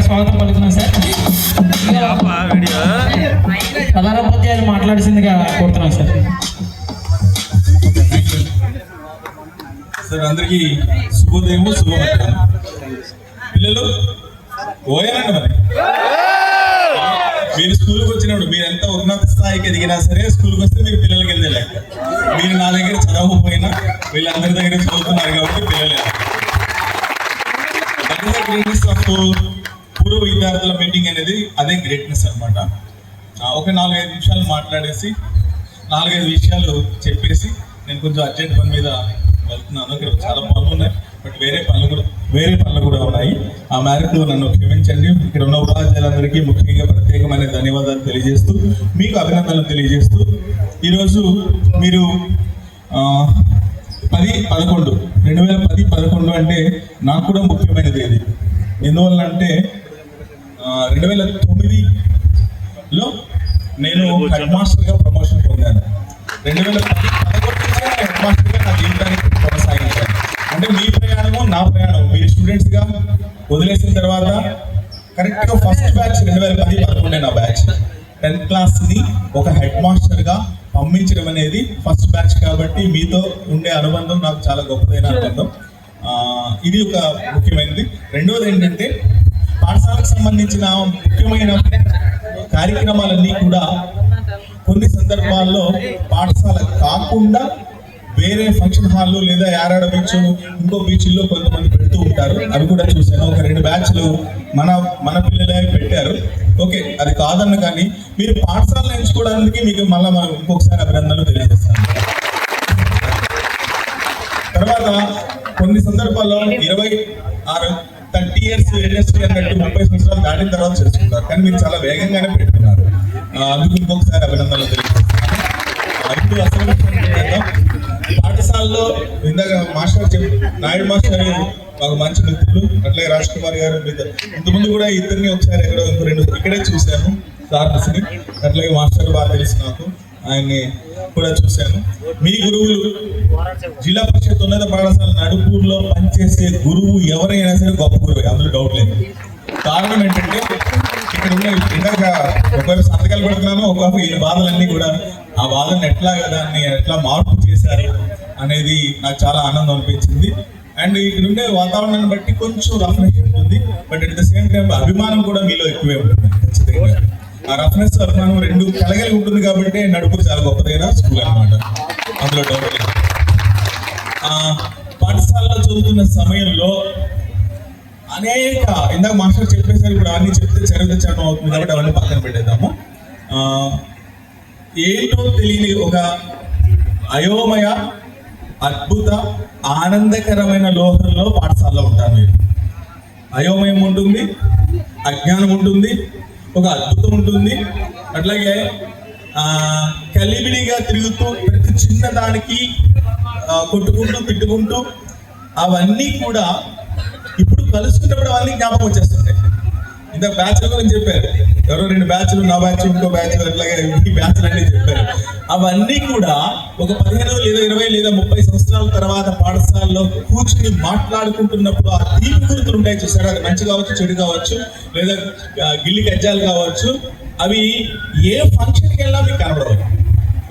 స్వాగతం పలుకున్నాం సార్. ప్రధానోపాధ్యాయులు మాట్లాడాల్సిందిగా కోరుతున్నాం సార్. సార్ అందరికీ శుభోదయం, శుభమధ్యాహ్నం. పిల్లలు ఓయాలండి. మరి మీరు స్కూల్కి వచ్చినప్పుడు మీరు ఎంత ఉన్నత స్థాయికి ఎదిగినా సరే స్కూల్కి వస్తే మీరు పిల్లలకి వెళ్తే లెక్క. మీరు నా దగ్గర చదవకపోయినా వీళ్ళందరి దగ్గర చదువుతున్నారు కాబట్టి పిల్లలే. పూర్వ విద్యార్థుల మీటింగ్ అనేది అదే గ్రేట్నెస్ అనమాట. ఒక 4-5 నిమిషాలు మాట్లాడేసి 4-5 విషయాలు చెప్పేసి నేను కొంచెం అర్జెంట్ పని మీద వెళ్తున్నాను. ఇక్కడ చాలా పనులు ఉన్నాయి, బట్ వేరే పనులు కూడా ఉన్నాయి. ఆ మేరకు నన్ను క్షమించండి. ఇక్కడ ఉన్న ఉపాధ్యాయులందరికీ ముఖ్యంగా ప్రత్యేకమైన ధన్యవాదాలు తెలియజేస్తూ, మీకు అభినందనలు తెలియజేస్తూ, ఈరోజు మీరు 2010-11 అంటే నాకు కూడా ముఖ్యమైనది ఇది. ఎందువల్ల అంటే 2009లో నేను హెడ్ మాస్టర్గా ప్రమోషన్ పొందాను. 2010-11 హెడ్ మాస్టర్గా నా జీవితానికి కొనసాగించాను. అంటే మీ ప్రయాణము నా ప్రయాణం. మీరు స్టూడెంట్స్గా వదిలేసిన తర్వాత కరెక్ట్గా ఫస్ట్ బ్యాచ్ 2010-11 నా బ్యాచ్. 10th క్లాస్ని ఒక హెడ్ మాస్టర్గా పంపించడం అనేది ఫస్ట్ బ్యాచ్ కాబట్టి మీతో ఉండే అనుబంధం నాకు చాలా గొప్పదైన అనుబంధం. ఇది ఒక ముఖ్యమైనది. రెండవది ఏంటంటే పాఠశాలకు సంబంధించిన ముఖ్యమైన కార్యక్రమాలన్నీ కూడా కొన్ని సందర్భాల్లో పాఠశాల కాకుండా వేరే ఫంక్షన్ హాల్లో లేదా యారాడ బీచ్, ఇంకో బీచ్ల్లో కొంతమంది పెడుతూ ఉంటారు. అవి కూడా చూశాను. ఒక 2 బ్యాచ్లు మన పిల్లలే పెట్టారు. ఓకే, అది కాదన్న కానీ మీరు పాఠశాలను ఎంచుకోవడానికి మీకు మళ్ళీ మనం ఇంకొకసారి అభినందనలు తెలియజేస్తాను. తర్వాత కొన్ని సందర్భాల్లో 30 ఇయర్స్ ఇండస్ట్రీ అన్నట్టు 30 సంవత్సరాలు దాటిన తర్వాత చేసుకుంటారు, కానీ మీరు చాలా వేగంగానే పెట్టుకున్నారు. అందుకు ఇంకొకసారి అభినందనలు తెలియజేస్తున్నాను. ఇప్పుడు అసలు పాఠశాలలో ఇందాక మాస్టర్ నాయుడు మాస్టర్ మాకు మంచి మిత్రులు, అట్లాగే రాజ్ కుమార్ గారు. ఇంతకుముందు కూడా ఇద్దరిని ఒకసారి ఎక్కడో 2 ఇక్కడే చూశాను సార్స్ని. అట్లాగే మాస్టర్ బాగా తెలుసు నాకు, ఆయన్ని కూడా చూశాను. మీ గురువులు జిల్లా పరిషత్ ఉన్నత పాఠశాల నడుపూరులో పనిచేసే గురువు ఎవరైనా సరే గొప్ప గురువు, అందులో డౌట్ లేదు. కారణం ఏంటంటే ఇక్కడ ఉన్న ఇందాక ఒకవైపు సంతకాలు పెడుతున్నాను, ఒకవైపు ఈ బాధలన్నీ కూడా ఆ బాధలను ఎట్లా మార్పు చేశారు అనేది నాకు చాలా ఆనందం అనిపించింది. అండ్ ఇక్కడ ఉండే వాతావరణాన్ని బట్టి కొంచెం రఫ్నెస్ ఉంటుంది, but at the same time అభిమానం కూడా మీలో ఎక్కువే ఉంటుంది. ఖచ్చితంగా ఆ రఫ్నెస్ అభిమానం 2 కలగలిగి ఉంటుంది కాబట్టి నడుపు చాలా గొప్పదైన స్కూల్ అనమాట, అందులో డౌట్ లేదు. పాఠశాలలో చదువుతున్న సమయంలో అనేక ఇందాక మాస్టర్ చెప్పేసరికి ఇప్పుడు అన్ని చెప్తే చరణ అవుతుంది కాబట్టి అవన్నీ పక్కన పెట్టేద్దాము. ఏంటో తెలియని ఒక అయోమయ, అద్భుత, ఆనందకరమైన లోహంలో పాఠశాలలో ఉంటారు మీరు. అయోమయం ఉంటుంది, అజ్ఞానం ఉంటుంది, ఒక అద్భుతం ఉంటుంది. అట్లాగే కలిబిడిగా తిరుగుతూ ప్రతి చిన్న దానికి కొట్టుకుంటూ తిట్టుకుంటూ అవన్నీ కూడా ఇప్పుడు కలుసుకున్నప్పుడు అవన్నీ జ్ఞాపకం వచ్చేస్తుంటాయి. ఇంత బ్యాచ్ల గురించి చెప్పారు, ఎవరో 2 బ్యాచ్లు, నా బ్యాచ్, ఇంకో బ్యాచ్, అట్లాగే ఈ బ్యాచ్లు అన్నీ చెప్పారు. అవన్నీ కూడా ఒక 15 లేదా 20 లేదా 30 సంవత్సరాల తర్వాత పాఠశాలలో కూర్చుని మాట్లాడుకుంటున్నప్పుడు ఆ తీపి గుర్తులు ఉంటాయి చూసారు. అది మంచి కావచ్చు, చెడు కావచ్చు, లేదా గిల్లి గజ్జాలు కావచ్చు. అవి ఏ ఫంక్షన్కి వెళ్ళినా మీకు కనబడవు.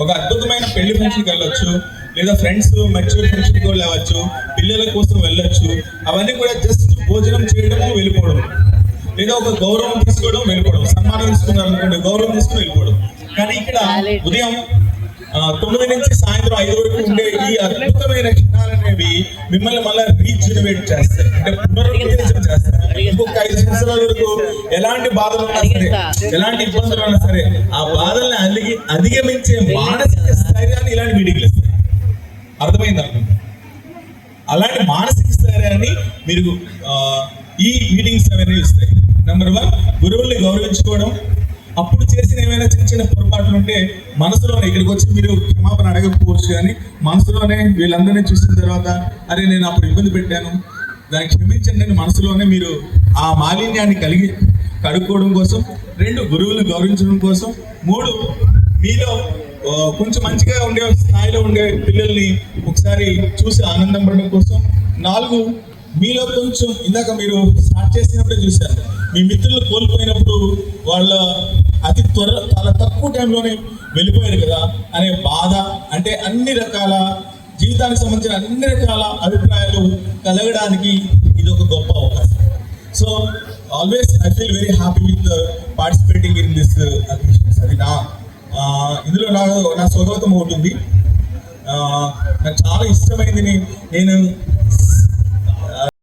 ఒక అద్భుతమైన పెళ్లి ఫంక్షన్కి వెళ్ళొచ్చు, లేదా ఫ్రెండ్స్ మెచ్యూర్ ఫంక్షన్కి కూడా వెళ్ళవచ్చు, పిల్లల కోసం వెళ్ళొచ్చు. అవన్నీ కూడా జస్ట్ భోజనం చేయడము, వెళ్ళిపోవడం, లేదా ఒక గౌరవం తీసుకోవడం, వెళ్ళిపోవడం. సన్మానం తీసుకున్నారు అనుకోండి, గౌరవం తీసుకుని వెళ్ళిపోవడం. కానీ ఇక్కడ ఉదయం 9 నుంచి సాయంత్రం 5 వరకు ఉండే ఈ అద్భుతమైన క్షణాలు అనేవి మిమ్మల్ని మళ్ళీ రీజనరేట్ చేస్తాయి, అంటే పునరుద్ధరించడం చేస్తాయి. ఇంకొక 5 సంవత్సరాల వరకు ఎలాంటి బాధలు ఉన్నా సరే, ఎలాంటి ఇబ్బందులు ఉన్నా సరే, ఆ బాధల్ని అధిగమించే మానసిక స్థైర్యాన్ని ఇలాంటి మీటింగ్లు ఇస్తాయి. అర్థమైంది అనుకుంటా. అలాంటి మానసిక స్థైర్యాన్ని మీరు ఈ మీటింగ్స్ అవన్నీ ఇస్తాయి. నెంబర్ 1, గురువుల్ని గౌరవించుకోవడం. అప్పుడు చేసిన ఏమైనా చిన్న పొరపాట్లు ఉంటే మనసులోనే, ఇక్కడికి వచ్చి మీరు క్షమాపణ అడగకపోవచ్చు, కానీ మనసులోనే వీళ్ళందరినీ చూసిన తర్వాత అరే నేను అప్పుడు ఇబ్బంది పెట్టాను, దాన్ని క్షమించండి అని మనసులోనే మీరు ఆ మాలిన్యాన్ని కడుక్కోవడం కోసం. 2, గురువులు గౌరవించడం కోసం. 3, మీలో కొంచెం మంచిగా ఉండే స్థాయిలో ఉండే పిల్లల్ని ఒకసారి చూసి ఆనందం పడడం కోసం. 4, మీలో కొంచెం ఇందాక మీరు స్టార్ట్ చేసినప్పుడే చూశారు, మీ మిత్రులు కోల్పోయినప్పుడు వాళ్ళ చాలా తక్కువ టైంలోనే వెళ్ళిపోయారు కదా అనే బాధ, అంటే అన్ని రకాల జీవితానికి సంబంధించిన అన్ని రకాల అభిప్రాయాలు కలగడానికి ఇది ఒక గొప్ప అవకాశం. So always I feel very happy with participating in this occasions. అది ఇందులో నా స్వగతం ఒకటి ఉంది. నాకు చాలా ఇష్టమైంది. నేను